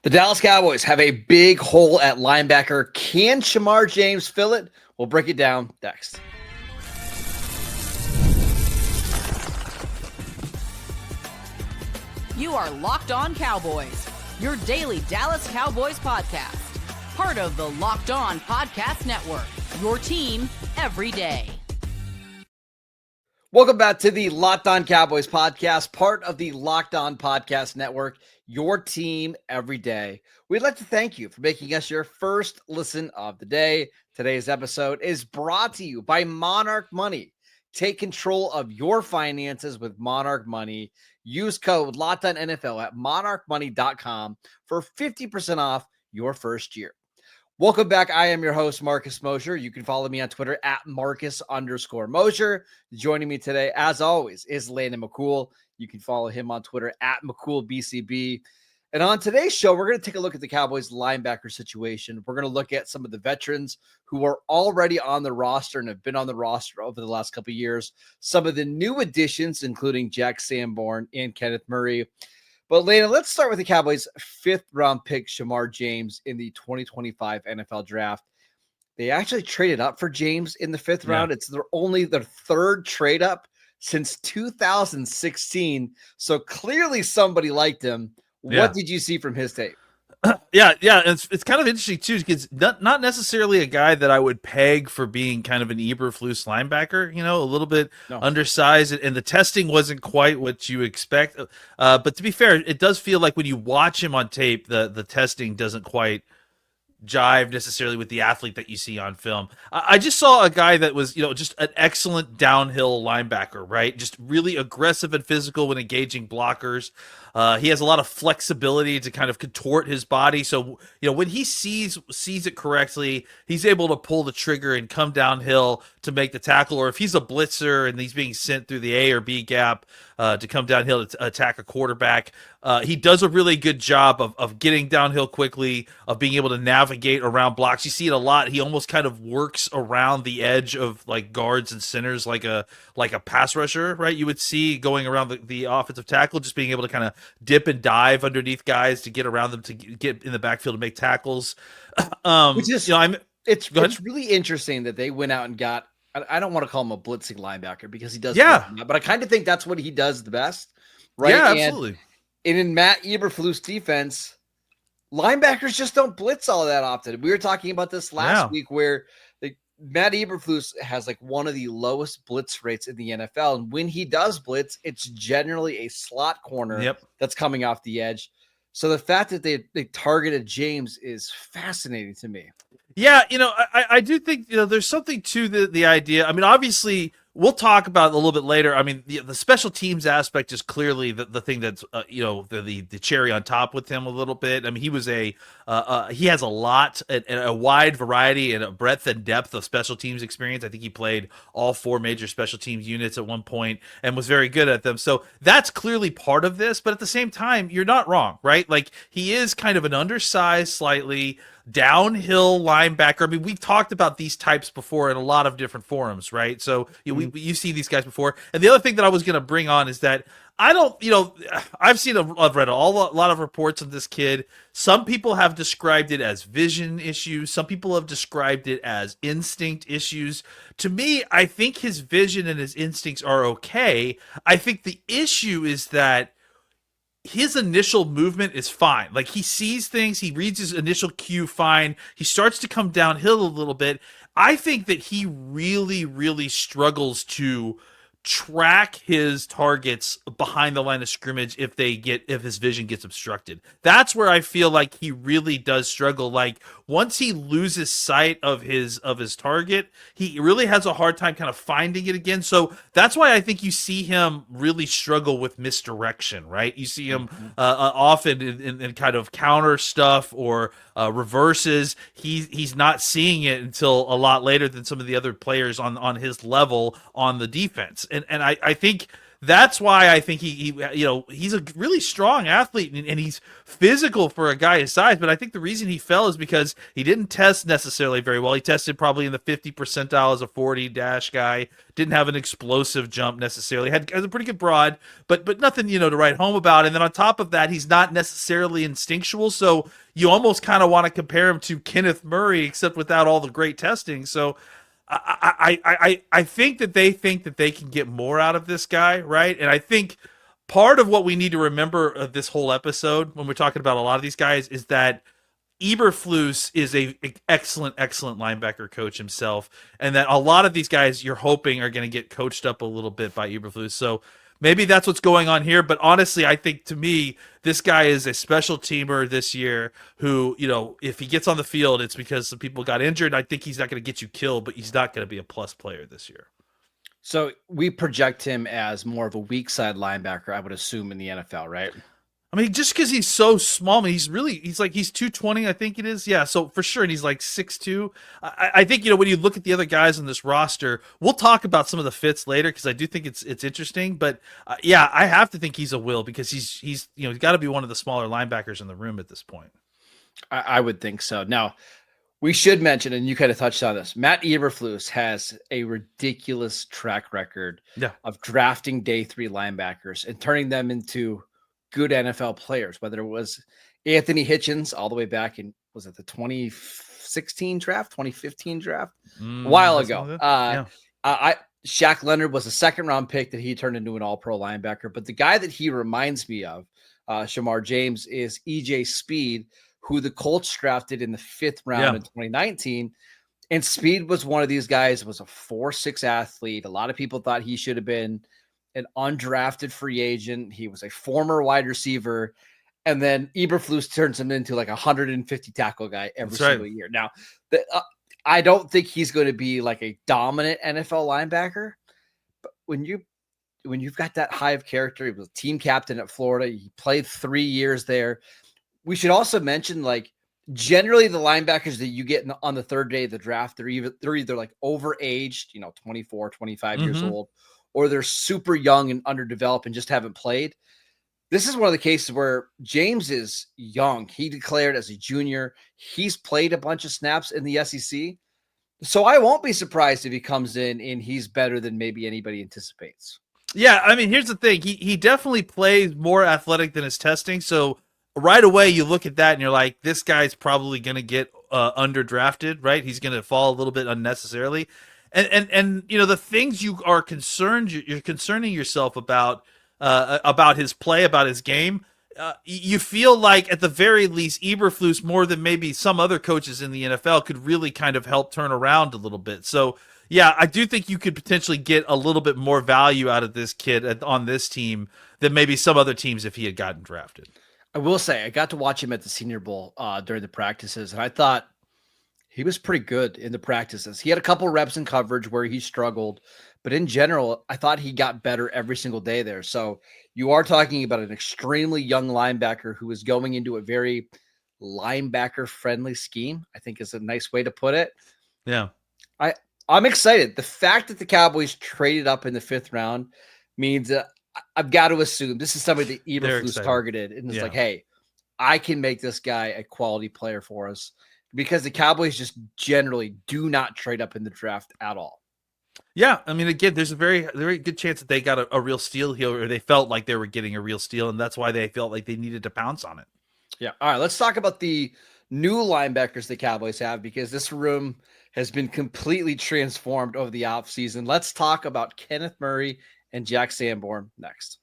The Dallas Cowboys have a big hole at linebacker. Can Shemar James fill it? We'll break it down next. You are Locked On Cowboys, your daily Dallas Cowboys podcast. Part of the Locked On Podcast Network, your team every day. Welcome back to the Locked On Cowboys podcast, part of the Locked On Podcast Network, your team every day. We'd like to thank you for making us your first listen of the day. Today's episode is brought to you by Monarch Money. Take control of your finances with Monarch Money. Use code LOCKEDONNFL at monarchmoney.com for 50% off your first year. Welcome back. I am your host, Marcus Mosher. You can follow me on Twitter at Marcus_Mosher. Joining me today, as always, is Landon McCool. You can follow him on Twitter at McCoolBCB. And on today's show, we're going to take a look at the Cowboys linebacker situation. We're going to look at some of the veterans who are already on the roster and have been on the roster over the last couple of years. Some of the new additions, including Jack Sanborn and Kenneth Murray. But Lana, let's start with the Cowboys' fifth-round pick, Shemar James, in the 2025 NFL Draft. They actually traded up for James in the fifth round. It's only their third trade up since 2016. So clearly somebody liked him. What did you see from his tape? Yeah. It's kind of interesting too, because not necessarily a guy that I would peg for being kind of an Eberflus linebacker. A little bit undersized, and the testing wasn't quite what you expect. But to be fair, it does feel like when you watch him on tape, the testing doesn't quite jive necessarily with the athlete that you see on film. I just saw a guy that was, just an excellent downhill linebacker, right? Just really aggressive and physical when engaging blockers. He has a lot of flexibility to kind of contort his body. So, when he sees it correctly, he's able to pull the trigger and come downhill to make the tackle. Or if he's a blitzer and he's being sent through the A or B gap to come downhill to attack a quarterback, he does a really good job of getting downhill quickly, of being able to navigate around blocks. You see it a lot. He almost kind of works around the edge of like guards and centers like a pass rusher, right? You would see going around the offensive tackle, just being able to kind of dip and dive underneath guys to get around them, to get in the backfield to make tackles. Which is, it's really interesting that they went out and got, I don't want to call him a blitzing linebacker because he does, but I kind of think that's what he does the best, right? Yeah, absolutely. And in Matt Eberflus defense, linebackers just don't blitz all that often. We were talking about this last week where Matt Eberflus has like one of the lowest blitz rates in the NFL. And when he does blitz, it's generally a slot corner that's coming off the edge. So the fact that they targeted James is fascinating to me. Yeah, I do think there's something to the idea. I mean, obviously, we'll talk about it a little bit later. I mean, the special teams aspect is clearly the thing that's the cherry on top with him a little bit. I mean, he was he has a lot and a wide variety and a breadth and depth of special teams experience. I think he played all four major special teams units at one point and was very good at them. So that's clearly part of this. But at the same time, you're not wrong, right? Like, he is kind of an undersized, slightly downhill linebacker. I mean, we've talked about these types before in a lot of different forums, right? So you see these guys before. And the other thing that I was going to bring on is that I've read a lot of reports of this kid. Some people have described it as vision issues. Some people have described it as instinct issues. To me, I think his vision and his instincts are okay. I think the issue is that his initial movement is fine. Like, he sees things, he reads his initial cue fine. He starts to come downhill a little bit. I think that he really, really struggles to track his targets behind the line of scrimmage if his vision gets obstructed. That's where I feel like he really does struggle. Like, once he loses sight of his target, he really has a hard time kind of finding it again. So that's why I think you see him really struggle with misdirection, right? You see him often in kind of counter stuff or reverses. He's not seeing it until a lot later than some of the other players on his level on the defense. And I think that's why I think he he's a really strong athlete and he's physical for a guy his size. But I think the reason he fell is because he didn't test necessarily very well. He tested probably in the 50 percentile as a 40 dash guy. Didn't have an explosive jump necessarily. Had a pretty good broad, but nothing to write home about. And then on top of that, he's not necessarily instinctual. So you almost kind of want to compare him to Kenneth Murray, except without all the great testing. So I think that they can get more out of this guy, right? And I think part of what we need to remember of this whole episode when we're talking about a lot of these guys is that Eberflus is a excellent linebacker coach himself, and that a lot of these guys you're hoping are going to get coached up a little bit by Eberflus. So maybe that's what's going on here. But honestly, I think to me, this guy is a special teamer this year who, if he gets on the field, it's because some people got injured. I think he's not going to get you killed, but he's not going to be a plus player this year. So we project him as more of a weak side linebacker, I would assume, in the NFL, right? I mean, just because he's so small, I mean, he's 220, I think it is. Yeah, so for sure, and he's like 6'2". I think, when you look at the other guys on this roster, we'll talk about some of the fits later because I do think it's interesting. But yeah, I have to think he's a will because he's got to be one of the smaller linebackers in the room at this point. I would think so. Now, we should mention, and you kind of touched on this, Matt Eberflus has a ridiculous track record of drafting day 3 linebackers and turning them into good NFL players, whether it was Anthony Hitchens all the way back in, was it the 2016 draft, 2015 draft? A while ago. Shaq Leonard was a 2nd-round pick that he turned into an all-pro linebacker. But the guy that he reminds me of, Shemar James, is EJ Speed, who the Colts drafted in the 5th round in 2019. And Speed was one of these guys, was a 4'6" athlete. A lot of people thought he should have been an undrafted free agent. He was a former wide receiver. And then Eberflus turns him into like a 150 tackle guy every single year. Now, I don't think he's going to be like a dominant NFL linebacker. But when you've got that high of character, he was a team captain at Florida. He played 3 years there. We should also mention, like, generally the linebackers that you get on the 3rd day of the draft, they're either like overaged, 24, 25 years old, or they're super young and underdeveloped and just haven't played. This is one of the cases where James is young. He declared as a junior. He's played a bunch of snaps in the SEC. So I won't be surprised if he comes in and he's better than maybe anybody anticipates. Yeah, I mean, here's the thing. He definitely plays more athletic than his testing. So right away you look at that and you're like, this guy's probably going to get underdrafted, right? He's going to fall a little bit unnecessarily. And the things you're concerning yourself about his play, about his game. You feel like at the very least Eberflus, more than maybe some other coaches in the NFL, could really kind of help turn around a little bit. So yeah, I do think you could potentially get a little bit more value out of this kid on this team than maybe some other teams if he had gotten drafted. I will say I got to watch him at the Senior Bowl during the practices, and I thought he was pretty good in the practices. He had a couple reps in coverage where he struggled, but in general, I thought he got better every single day there. So you are talking about an extremely young linebacker who is going into a very linebacker-friendly scheme, I think is a nice way to put it. Yeah. I'm excited. The fact that the Cowboys traded up in the 5th round means that I've got to assume this is somebody that Eberflus targeted. And it's like, hey, I can make this guy a quality player for us. Because the Cowboys just generally do not trade up in the draft at all. Yeah, I mean, again, there's a very, very good chance that they got a real steal here, or they felt like they were getting a real steal, and that's why they felt like they needed to pounce on it. Yeah. All right, let's talk about the new linebackers the Cowboys have, because this room has been completely transformed over the offseason. Let's talk about Kenneth Murray and Jack Sanborn next.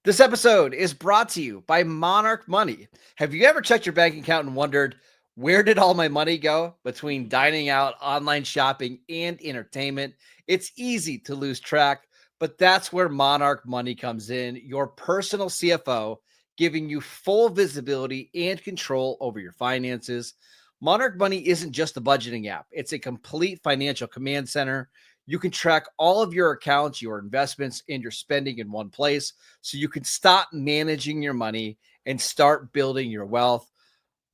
This episode is brought to you by Monarch Money. Have you ever checked your bank account and wondered, where did all my money go? Between dining out, online shopping, and entertainment, it's easy to lose track, but that's where Monarch Money comes in, your personal CFO, giving you full visibility and control over your finances. Monarch Money isn't just a budgeting app. It's a complete financial command center. You can track all of your accounts, your investments, and your spending in one place, so you can stop managing your money and start building your wealth.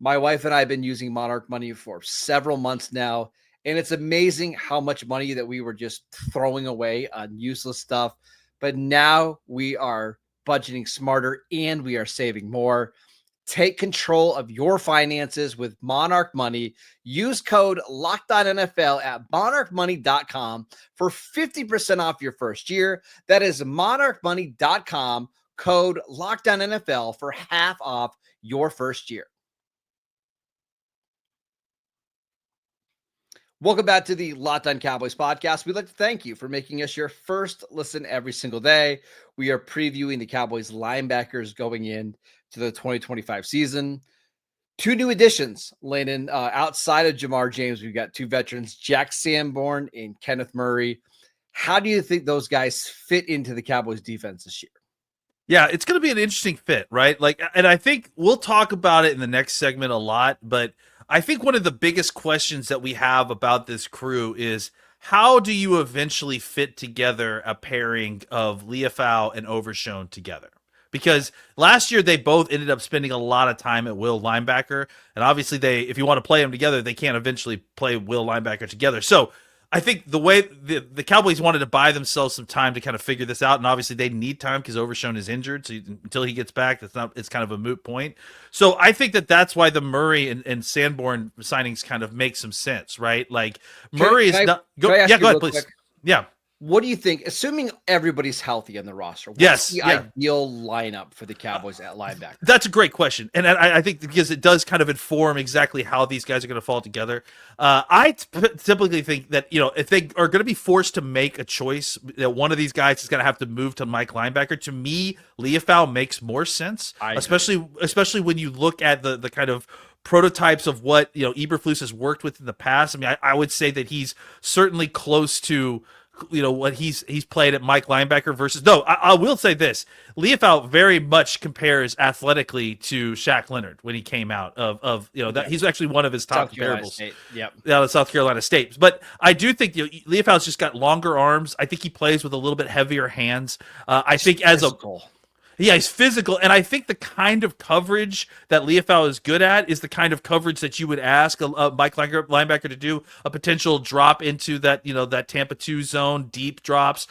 My wife and I have been using Monarch Money for several months now, And it's amazing how much money that we were just throwing away on useless stuff. But now we are budgeting smarter and we are saving more. Take control of your finances with Monarch Money. Use code LOCKEDONNFL at monarchmoney.com for 50% off your first year. That is monarchmoney.com, code LOCKEDONNFL for half off your first year. Welcome back to the Locked On Cowboys podcast. We'd like to thank you for making us your first listen every single day. We are previewing the Cowboys linebackers going in to the 2025 season. Two new additions, Landon, outside of Shemar James. We've got two veterans, Jack Sanborn and Kenneth Murray. How do you think those guys fit into the Cowboys defense this year? Yeah, it's going to be an interesting fit, right? Like, and I think we'll talk about it in the next segment a lot, but I think one of the biggest questions that we have about this crew is how do you eventually fit together a pairing of Leofau and Overshown together? Because last year they both ended up spending a lot of time at will linebacker, and obviously if you want to play them together, they can't eventually play will linebacker together. So I think the way the Cowboys wanted to buy themselves some time to kind of figure this out, and obviously they need time because Overshown is injured. So until he gets back, it's kind of a moot point. So I think that's why the Murray and Sanborn signings kind of make some sense, right? Like Murray is not. Go ahead, please. Quick. Yeah. What do you think, assuming everybody's healthy on the roster? What's the ideal lineup for the Cowboys at linebacker? That's a great question. And I think because it does kind of inform exactly how these guys are going to fall together. I typically think that, if they are going to be forced to make a choice, that one of these guys is going to have to move to Mike linebacker. To me, Leofau makes more sense, especially when you look at the kind of prototypes of what, Eberflus has worked with in the past. I mean, I would say that he's certainly close to what he's played at Mike linebacker versus. No, I will say this: Leofau very much compares athletically to Shaq Leonard when he came out of that he's actually one of his top comparables. Out of South Carolina State. But I do think Leofau's just got longer arms. I think he plays with a little bit heavier hands. I think he's physical, and I think the kind of coverage that Leofau is good at is the kind of coverage that you would ask a Mike linebacker to do, a potential drop into that, that Tampa 2 zone, deep drops,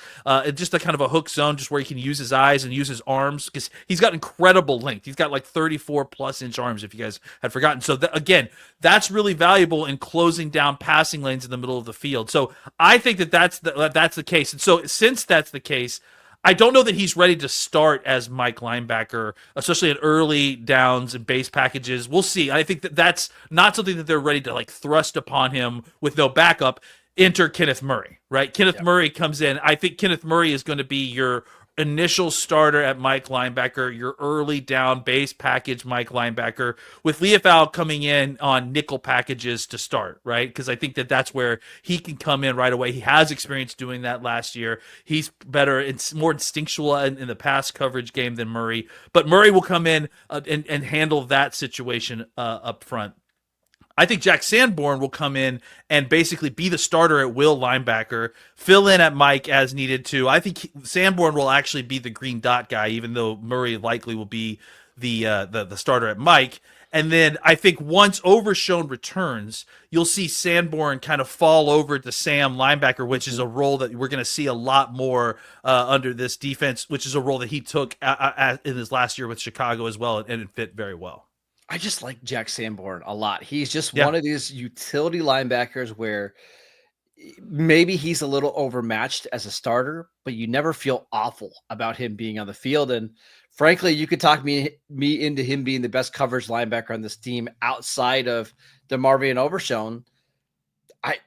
just a kind of a hook zone, just where he can use his eyes and use his arms, because he's got incredible length. He's got like 34+ inch arms, if you guys had forgotten. So again, that's really valuable in closing down passing lanes in the middle of the field. So I think that's the case. And so since that's the case, I don't know that he's ready to start as Mike linebacker, especially at early downs and base packages. We'll see. I think that's not something that they're ready to thrust upon him with no backup. Enter Kenneth Murray, right? Kenneth Murray comes in. I think Kenneth Murray is going to be your initial starter at Mike linebacker, your early down base package Mike linebacker, with Leofau coming in on nickel packages to start, right? Because I think that's where he can come in right away. He has experience doing that last year. He's better, it's more instinctual in the pass coverage game than Murray, but Murray will come in and handle that situation up front. I think Jack Sanborn will come in and basically be the starter at will linebacker, fill in at Mike as needed to. I think Sanborn will actually be the green dot guy, even though Murray likely will be the starter at Mike. And then I think once Overshown returns, you'll see Sanborn kind of fall over to Sam linebacker, which is a role that we're going to see a lot more under this defense, which is a role that he took in his last year with Chicago as well, and it fit very well. I just like Jack Sanborn a lot. He's just one of these utility linebackers where maybe he's a little overmatched as a starter, but you never feel awful about him being on the field. And frankly, you could talk me into him being the best coverage linebacker on this team outside of DeMarvion Overshown.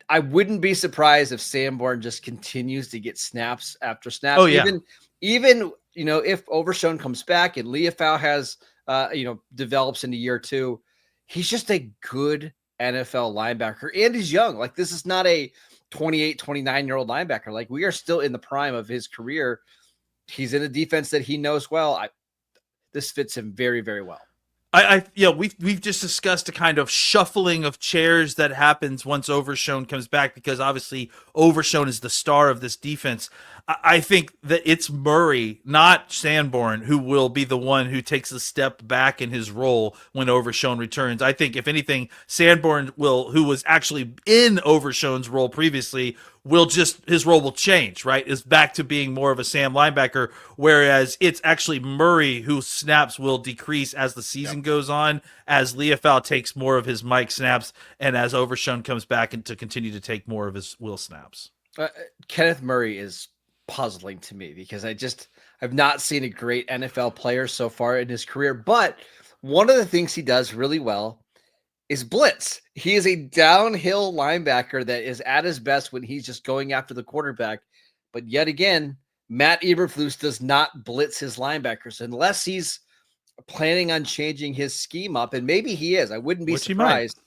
I wouldn't be surprised if Sanborn just continues to get snaps after snaps. Even if Overshown comes back and Leofau has develops into year 2, he's just a good NFL linebacker, and he's young. Like, this is not a 28, 29-year-old linebacker. Like, we are still in the prime of his career. He's in a defense that he knows well. This fits him very, very well. We've just discussed a kind of shuffling of chairs that happens once Overshown comes back, because obviously Overshown is the star of this defense. I think that it's Murray, not Sanborn, who will be the one who takes a step back in his role when Overshown returns. I think, if anything, Sanborn will, who was actually in Overshown's role previously, will just, his role will change, right? Is back to being more of a Sam linebacker, whereas it's actually Murray whose snaps will decrease as the season goes on, as Leofau takes more of his Mike snaps, and as Overshown comes back and to continue to take more of his Will snaps. Kenneth Murray is puzzling to me because I've not seen a great NFL player so far in his career, but one of the things he does really well is blitz. He is a downhill linebacker that is at his best when he's just going after the quarterback. But yet again, Matt Eberflus does not blitz his linebackers unless he's planning on changing his scheme up, and maybe he is. I wouldn't be surprised.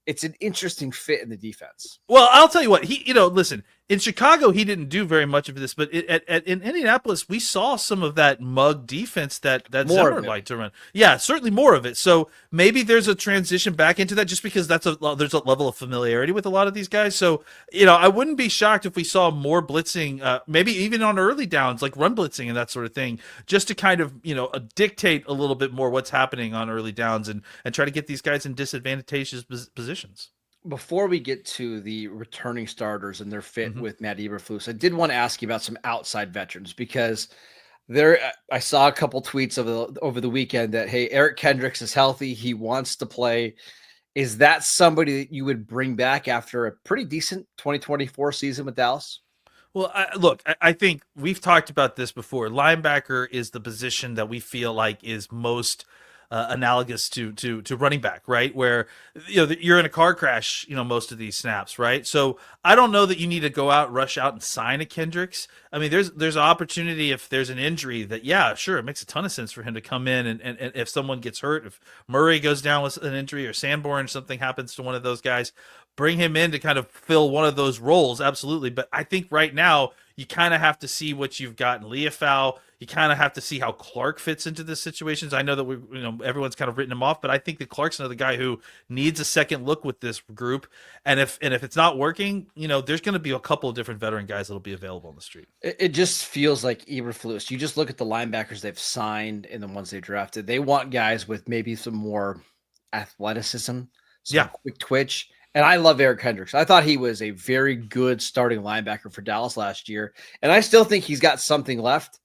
It's an interesting fit in the defense. Well, I'll tell you what, listen, in Chicago, he didn't do very much of this, but in Indianapolis, we saw some of that mug defense that Zimmer liked to run. Yeah, certainly more of it. So maybe there's a transition back into that, just because there's a level of familiarity with a lot of these guys. So, I wouldn't be shocked if we saw more blitzing, maybe even on early downs, like run blitzing and that sort of thing, just to kind of, dictate a little bit more what's happening on early downs and try to get these guys in disadvantageous positions. Before we get to the returning starters and their fit with Matt Eberflus, I did want to ask you about some outside veterans, because I saw a couple tweets over the weekend that, hey, Eric Kendricks is healthy. He wants to play. Is that somebody that you would bring back after a pretty decent 2024 season with Dallas? Well, I think we've talked about this before. Linebacker is the position that we feel like is most analogous to running back, right? Where you're in a car crash, most of these snaps, right? So I don't know that you need to rush out and sign a Kendricks. I mean, there's an opportunity if there's an injury that, yeah, sure, it makes a ton of sense for him to come in, and if someone gets hurt, if Murray goes down with an injury or Sanborn, something happens to one of those guys, bring him in to kind of fill one of those roles, absolutely. But I think right now you kind of have to see what you've got in Leofau. You kind of have to see how Clark fits into this situations. I know that everyone's kind of written him off, but I think that Clark's another guy who needs a second look with this group. And if it's not working, there's going to be a couple of different veteran guys that'll be available on the street. It just feels like Eberflus. You just look at the linebackers they've signed and the ones they drafted. They want guys with maybe some more athleticism, quick twitch. And I love Eric Kendricks. I thought he was a very good starting linebacker for Dallas last year, and I still think he's got something left.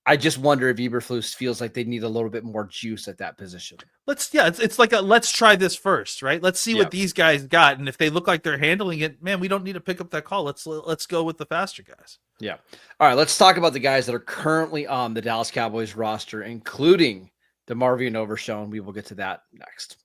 I just wonder if Eberflus feels like they need a little bit more juice at that position. It's like let's try this first, right? Let's see what these guys got, and if they look like they're handling it, man, we don't need to pick up that call. Let's go with the faster guys. Yeah. All right, let's talk about the guys that are currently on the Dallas Cowboys roster, including DeMarvion Overshown. We will get to that next.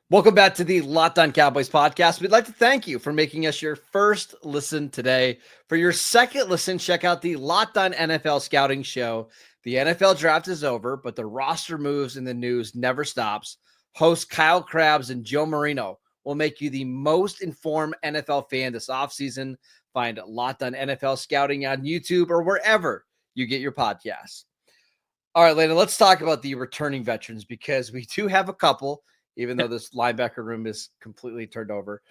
Welcome back to the Locked On Cowboys podcast. We'd like to thank you for making us your first listen today. For your second listen, check out the Locked On NFL Scouting Show. The NFL draft is over, but the roster moves and the news never stops. Hosts Kyle Krabs and Joe Marino will make you the most informed NFL fan this offseason. Find Locked On NFL Scouting on YouTube or wherever you get your podcasts. All right, Landon, let's talk about the returning veterans, because we do have a couple, even though this linebacker room is completely turned over.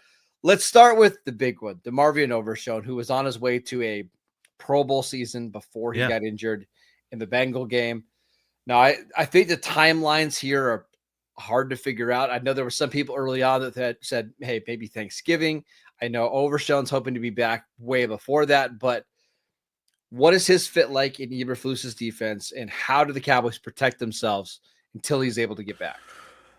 Let's start with the big one, DeMarvion Overshown, who was on his way to a Pro Bowl season before he got injured in the Bengal game. Now, I think the timelines here are hard to figure out. I know there were some people early on that said, hey, maybe Thanksgiving. I know Overshown's hoping to be back way before that, but what is his fit like in Eberflus's defense, and how do the Cowboys protect themselves until he's able to get back?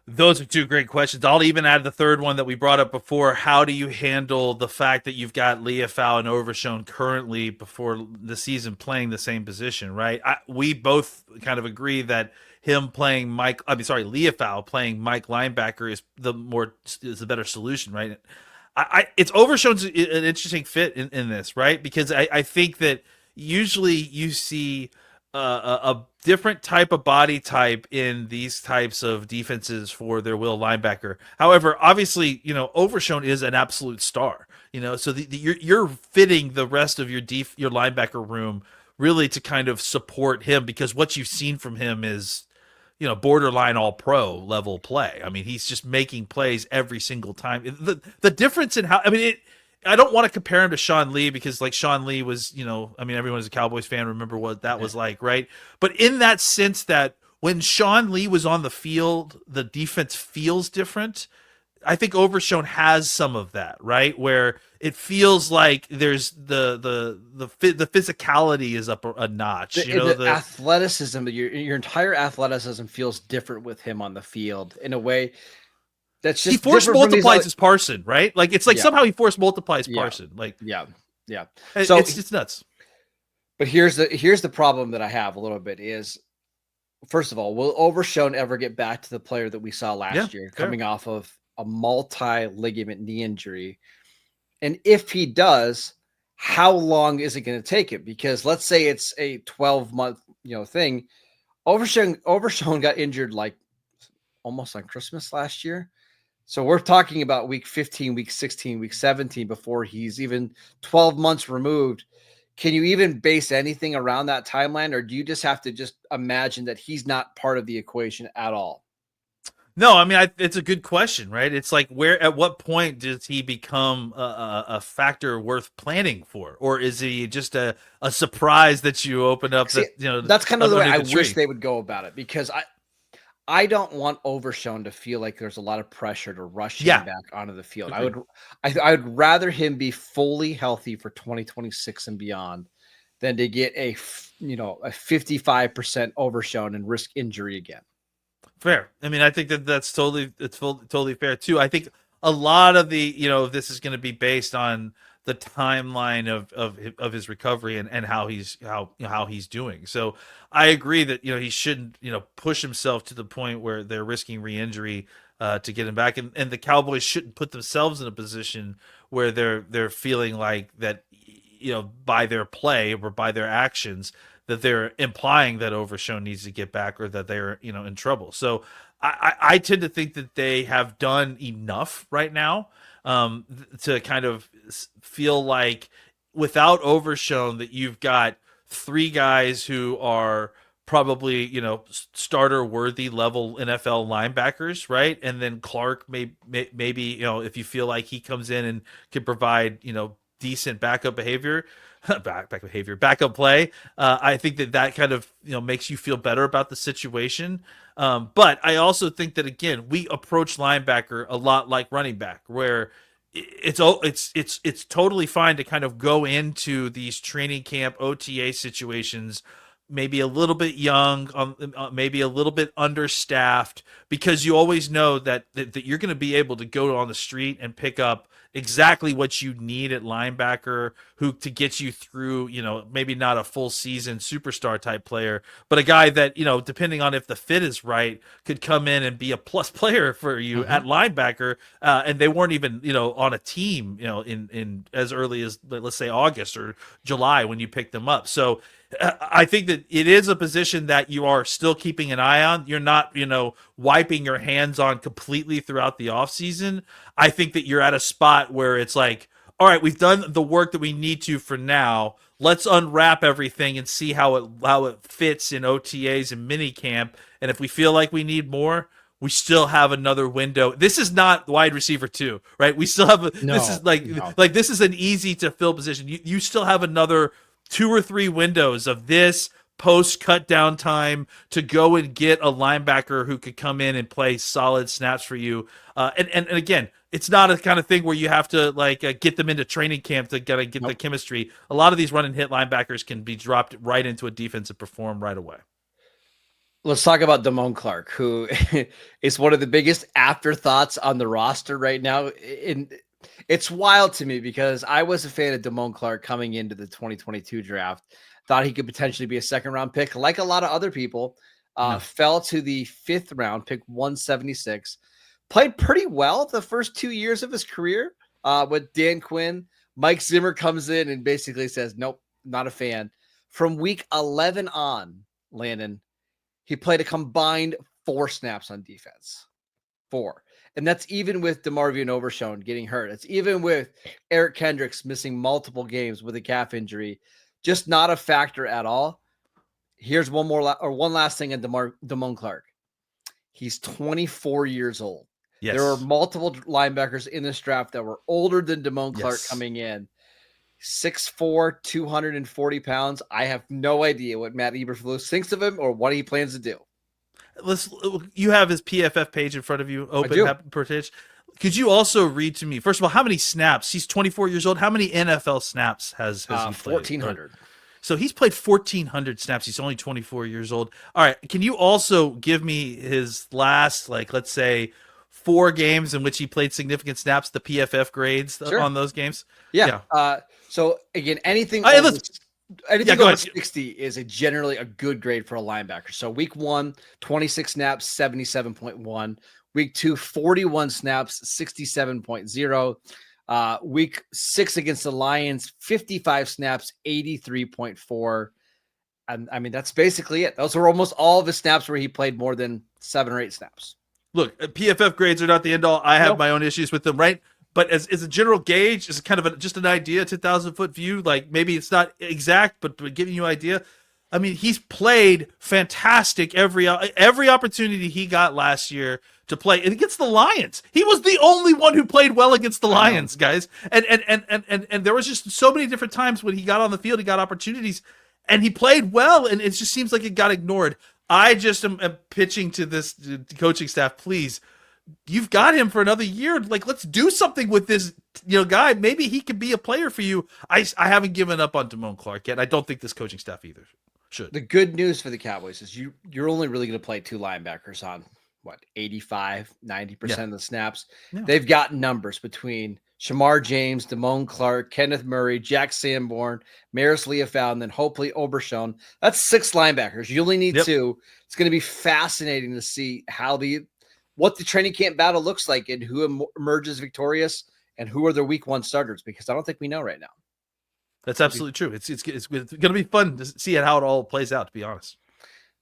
Those are two great questions. I'll even add the third one that we brought up before. How do you handle the fact that you've got Leofau and Overshown currently before the season playing the same position, right? We both kind of agree that him playing Leofau playing Mike linebacker is the better solution, right? It's Overshown's an interesting fit in this, right? Because I think that usually you see a different type of body type in these types of defenses for their will linebacker. However, obviously, Overshown is an absolute star, so you're fitting the rest of your linebacker room really to kind of support him, because what you've seen from him is borderline all pro level play. I mean, he's just making plays every single time. The difference in how, I don't want to compare him to Sean Lee because like Sean Lee was, everyone is a Cowboys fan. Remember what that was like, right? But in that sense that when Sean Lee was on the field, the defense feels different. I think Overshown has some of that, right? Where it feels like there's the physicality is up a notch. The athleticism, your entire athleticism feels different with him on the field in a way that's just he force multiplies his Parson, right? Like it's like Yeah. somehow he force multiplies Parson. Like yeah. So it's nuts. But here's the problem that I have a little bit is, first of all, will Overshown ever get back to the player that we saw last year, coming off of a multi-ligament knee injury? And if he does, how long is it going to take him? Because let's say it's a 12-month, thing. Overshown got injured like almost on Christmas last year. So we're talking about week 15, week 16, week 17 before he's even 12 months removed. Can you even base anything around that timeline, or do you just have to just imagine that he's not part of the equation at all? No, it's a good question, right? It's like at what point does he become a factor worth planning for, or is he just a surprise that you open up? See, that's kind of the way I wish they would go about it, because I don't want Overshown to feel like there's a lot of pressure to rush him back onto the field. Agreed. I would rather him be fully healthy for 2026 and beyond than to get a 55% Overshown and risk injury again. Fair. I think that's totally fair too. I think a lot of the, this is going to be based on the timeline of his recovery and how he's doing. So I agree that, he shouldn't, push himself to the point where they're risking re-injury to get him back. And the Cowboys shouldn't put themselves in a position where they're feeling like that, by their play or by their actions, that they're implying that Overshown needs to get back or that they're, in trouble. So I tend to think that they have done enough right now to kind of feel like without Overshown that you've got three guys who are probably, starter worthy level NFL linebackers, right? And then Clark maybe, if you feel like he comes in and can provide, decent backup play. I think that kind of, makes you feel better about the situation. But I also think that, again, we approach linebacker a lot like running back, where it's totally fine to kind of go into these training camp OTA situations maybe a little bit young, maybe a little bit understaffed, because you always know that you're going to be able to go on the street and pick up exactly what you need at linebacker to get you through, maybe not a full season superstar type player, but a guy that, depending on if the fit is right, could come in and be a plus player for you at linebacker. And they weren't even, on a team, in as early as, let's say, August or July when you picked them up. So I think that it is a position that you are still keeping an eye on. You're not, wiping your hands on completely throughout the offseason. I think that you're at a spot where it's like, all right, we've done the work that we need to for now. Let's unwrap everything and see how it fits in OTAs and minicamp. And if we feel like we need more, we still have another window. This is not wide receiver 2, right? We still have this is an easy to fill position. You still have another 2 or 3 windows of this post cut down time to go and get a linebacker who could come in and play solid snaps for you. And again, it's not a kind of thing where you have to get them into training camp to get the chemistry. A lot of these run and hit linebackers can be dropped right into a defense and perform right away. Let's talk about Damone Clark, who is one of the biggest afterthoughts on the roster right now. It's wild to me because I was a fan of Damone Clark coming into the 2022 draft. Thought he could potentially be a second-round pick, like a lot of other people. Fell to the 5th round, pick 176. Played pretty well the first 2 years of his career with Dan Quinn. Mike Zimmer comes in and basically says, nope, not a fan. From week 11 on, Landon, he played a combined 4 snaps on defense. 4. And that's even with DeMarvion Overshown getting hurt. It's even with Eric Kendricks missing multiple games with a calf injury. Just not a factor at all. Here's one last thing on Damone Clark. He's 24 years old. Yes. There are multiple linebackers in this draft that were older than Damone Clark coming in. 6'4", 240 pounds. I have no idea what Matt Eberflus thinks of him or what he plans to do. You have his PFF page in front of you open. Could you also read to me, first of all, how many snaps? He's 24 years old. How many NFL snaps has he played? 1,400. So he's played 1,400 snaps. He's only 24 years old. All right. Can you also give me his last, let's say, 4 games in which he played significant snaps, the PFF grades on those games? Yeah. So again, anything over 60 is generally a good grade for a linebacker. So week 1, 26 snaps, 77.1. Week 2, 41 snaps, 67.0. Week 6 against the Lions, 55 snaps, 83.4. And I mean, that's basically it. Those are almost all of his snaps where he played more than 7 or 8 snaps. Look, PFF grades are not the end all. I have my own issues with them, right? But as a general gauge, as kind of just an idea, 10,000-foot view, maybe it's not exact, but giving you an idea. I mean, he's played fantastic every opportunity he got last year to play, and against the Lions. He was the only one who played well against the Lions, guys. And there was just so many different times when he got on the field, he got opportunities, and he played well, and it just seems like it got ignored. I just am pitching to this coaching staff, please. You've got him for another year. Let's do something with this, guy. Maybe he could be a player for you. I haven't given up on Damone Clark yet. I don't think this coaching staff either should. The good news for the Cowboys is you're only really going to play 2 linebackers on 85, 90% of the snaps. Yeah. They've got numbers between Shemar James, Damone Clark, Kenneth Murray, Jack Sanborn, Maris Leofow, and then hopefully Overshown. That's 6 linebackers. You only need 2. It's going to be fascinating to see what the training camp battle looks like and who emerges victorious and who are their week 1 starters, because I don't think we know right now. That's absolutely true. It's going to be fun to see how it all plays out, to be honest.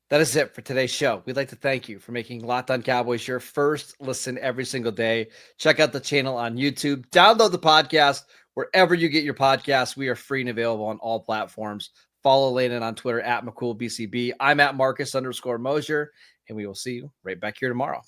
That is it for today's show. We'd like to thank you for making Locked On Cowboys your first listen every single day. Check out the channel on YouTube. Download the podcast wherever you get your podcasts. We are free and available on all platforms. Follow Landon on Twitter @McCoolBCB. I'm @Marcus_Mosher, and we will see you right back here tomorrow.